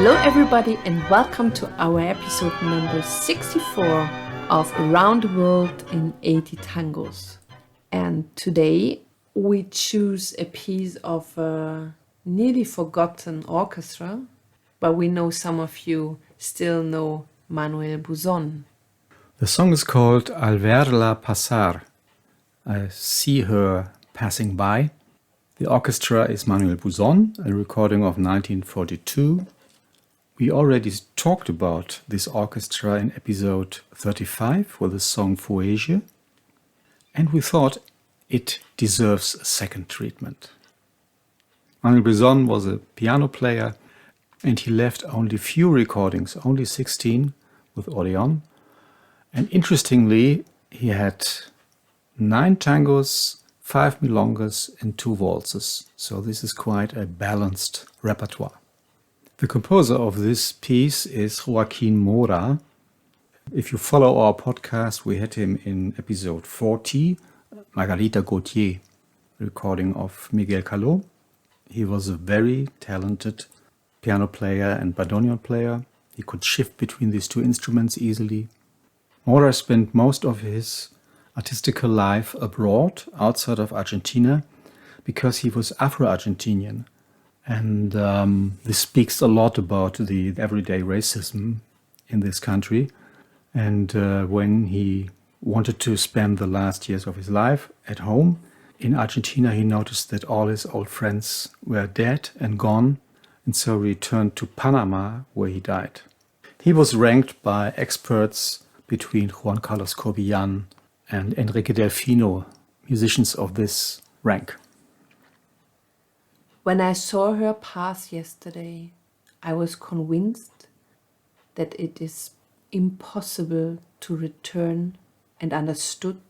Hello everybody and welcome to our episode number 64 of Around the World in 80 Tangos. And today we choose a piece of a nearly forgotten orchestra, but we know some of you still know Manuel Buzón. The song is called Al verla pasar. I see her passing by. The orchestra is Manuel Buzón, a recording of 1942. We already talked about this orchestra in episode 35 with the song Feilcke, and we thought it deserves a second treatment. Manuel Buzón was a piano player and he left only few recordings, only 16 with Odeon. And interestingly, he had 9 tangos, 5 milongas and 2 waltzes. So this is quite a balanced repertoire. The composer of this piece is Joaquin Mora. If you follow our podcast, we had him in episode 40, Margarita Gauthier, recording of Miguel Caló. He was a very talented piano player and bandoneon player. He could shift between these two instruments easily. Mora spent most of his artistical life abroad, outside of Argentina, because he was Afro-Argentinian. And this speaks a lot about the everyday racism in this country. And when he wanted to spend the last years of his life at home in Argentina, he noticed that all his old friends were dead and gone. And so returned to Panama, where he died. He was ranked by experts between Juan Carlos Corbillán and Enrique Delfino, musicians of this rank. When I saw her pass yesterday, I was convinced that it is impossible to return and understood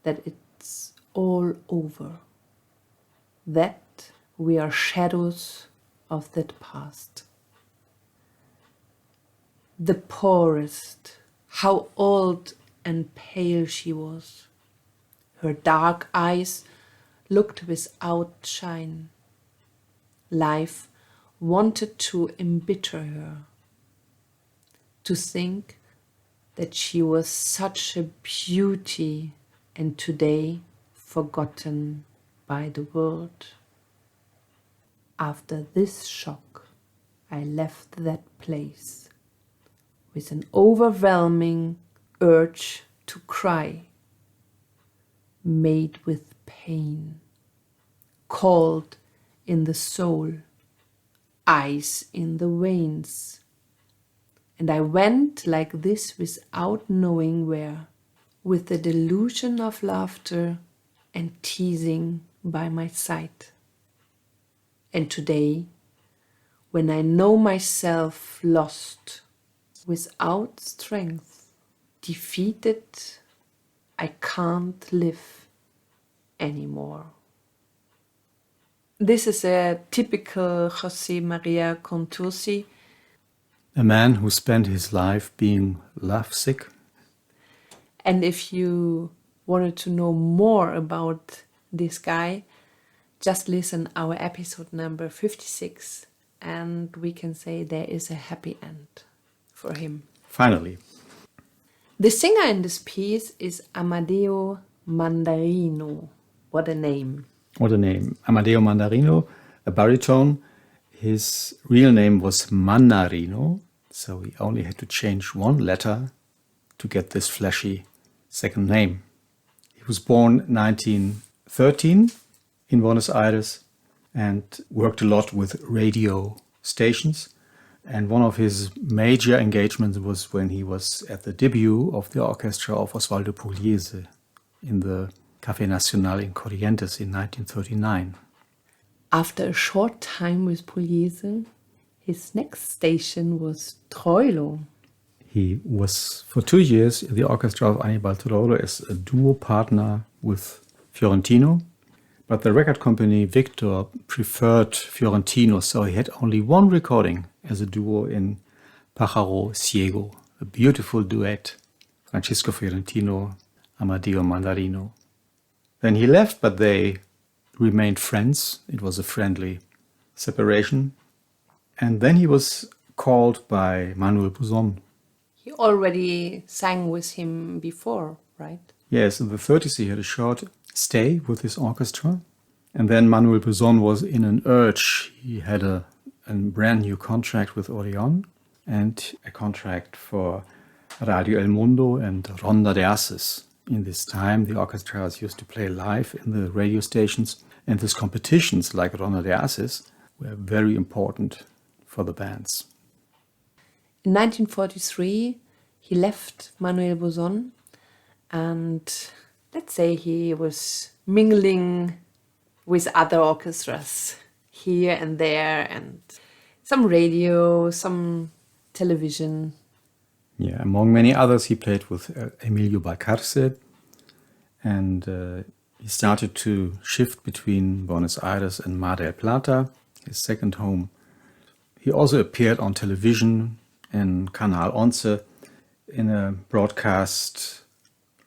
that it's all over, that we are shadows of that past. The poorest, how old and pale she was. Her dark eyes looked without shine. Life wanted to embitter her. To think that she was such a beauty and today forgotten by the world. After this shock, I left that place with an overwhelming urge to cry, made with pain, cold in the soul, ice in the veins. And I went like this without knowing where, with the delusion of laughter and teasing by my side. And today, when I know myself lost, without strength, defeated, I can't live anymore. This is a typical José María Contursi. A man who spent his life being lovesick. And if you wanted to know more about this guy, just listen our episode number 56 and we can say there is a happy end for him. Finally. The singer in this piece is Amadeo Mandarino. What a name. What a name. Amadeo Mandarino, a baritone. His real name was Mannarino, so he only had to change one letter to get this flashy second name. He was born 1913 in Buenos Aires and worked a lot with radio stations. And one of his major engagements was when he was at the debut of the orchestra of Osvaldo Pugliese in the Café Nacional in Corrientes in 1939. After a short time with Pugliese, his next station was Troilo. He was for 2 years in the orchestra of Aníbal Troilo as a duo partner with Fiorentino. But the record company Victor preferred Fiorentino, so he had only one recording as a duo in Pájaro Ciego, a beautiful duet, Francisco Fiorentino, Amadeo Mandarino. Then he left, but they remained friends. It was a friendly separation. And then he was called by Manuel Buzón. He already sang with him before, right? Yes, in the 30s he had a short stay with his orchestra. And then Manuel Buzón was in an urge. He had a brand new contract with Orion and a contract for Radio El Mundo and Ronda de Ases. In this time, the orchestras used to play live in the radio stations, and these competitions like Ronda de Ases were very important for the bands. In 1943, he left Manuel Buzón, and let's say he was mingling with other orchestras here and there, and some radio, some television. Yeah, among many others, he played with Emilio Balcarce, and he started to shift between Buenos Aires and Mar del Plata, his second home. He also appeared on television in Canal 11 in a broadcast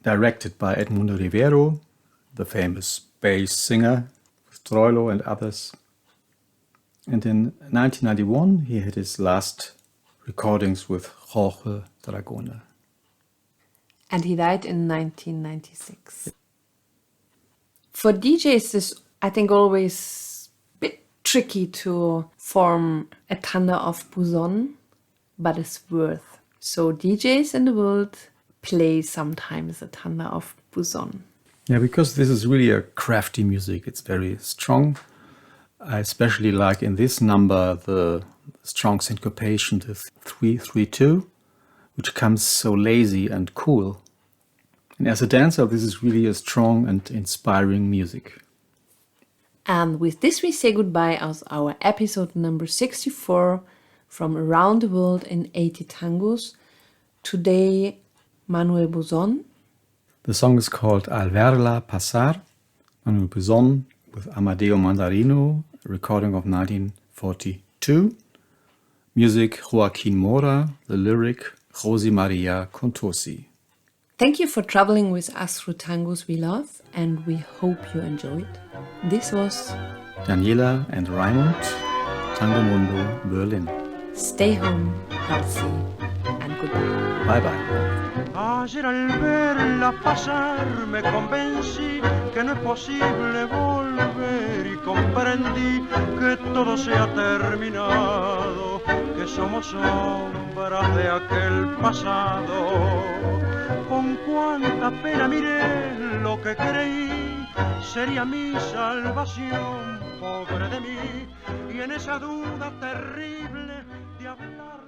directed by Edmundo Rivero, the famous bass singer, with Troilo and others. And in 1991, he had his last recordings with Jorge Dragone. And he died in 1996. For DJs, it's, I think, always a bit tricky to form a tanda of Buzón, but it's worth. So DJs in the world play sometimes a tanda of Buzón. Yeah, because this is really a crafty music. It's very strong. I especially like in this number the strong syncopation, the 3-3-2, which comes so lazy and cool. And as a dancer, this is really a strong and inspiring music. And with this, we say goodbye as our episode number 64 from Around the World in 80 Tangos. Today, Manuel Buzón. The song is called Al verla pasar, Manuel Buzón with Amadeo Mandarino, a recording of 1942. Music Joaquin Mora, the lyric José María Contursi. Thank you for traveling with us through tangos we love, and we hope you enjoyed. This was Daniela and Raimund, Tango Mundo, Berlin. Stay home, healthy, and goodbye. Bye bye. Ayer al verla pasar me convencí que no es posible volver y comprendí que todo se ha terminado, que somos sombras de aquel pasado. Con cuánta pena miré lo que creí sería mi salvación, pobre de mí, y en esa duda terrible de hablar